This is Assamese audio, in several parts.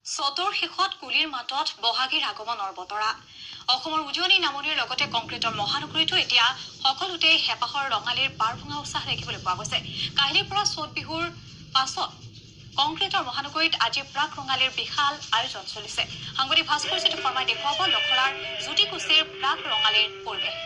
চতৰ শেষত কুলিৰ মাতত বহাগীৰ আগমনৰ বতৰা অসমৰ উজনি নামনিৰ লগতে কংক্ৰিটৰ মহানগৰীতো এতিয়া সকলোতে হেপাহৰ ৰঙালীৰ পাৰ ভঙা উৎসাহ দেখিবলৈ পোৱা গৈছে। কাহিলীৰ পৰা চত বিহুৰ পাছত কংক্ৰিটৰ মহানগৰীত আজি প্ৰাক ৰঙালীৰ বিশাল আয়োজন চলিছে। সাংবাদিক ভাস্কৰ জ্যোতি শৰ্মাই দেখুৱাব লখৰাৰ জ্যোতিকুছিৰ প্ৰাক ৰঙালীৰ পৰিৱেশ।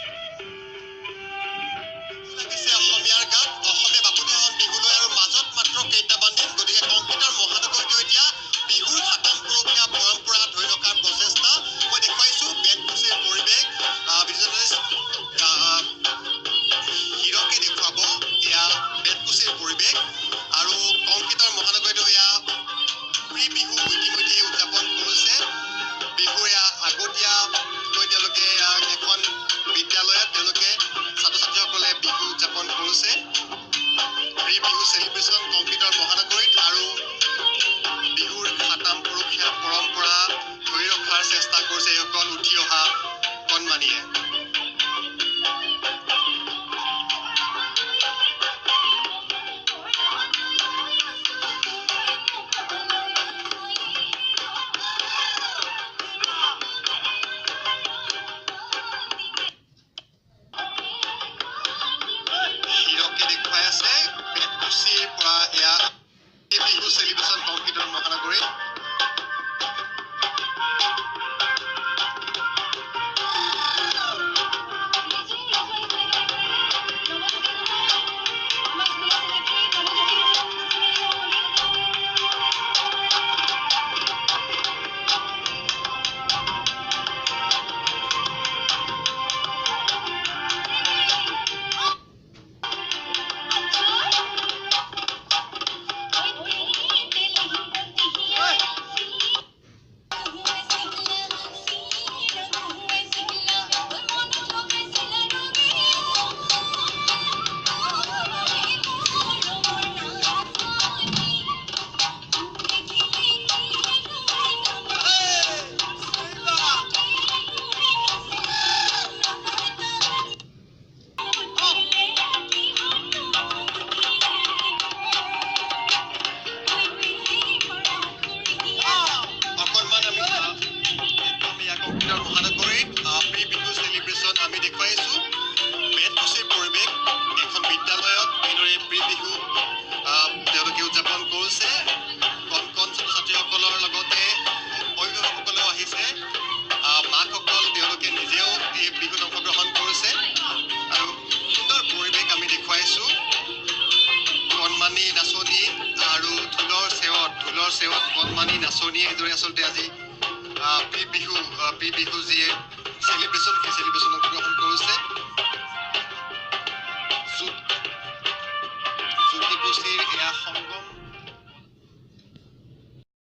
কণমানি নাচনী এদৰে আচলতে আজি প্ৰি বিহু যিয়ে সেলিব্ৰেশ্যন সেই সেলিব্ৰেশ্যনত গ্ৰহণ কৰিছে। জ্যোতিকুছিৰ এয়া সংগম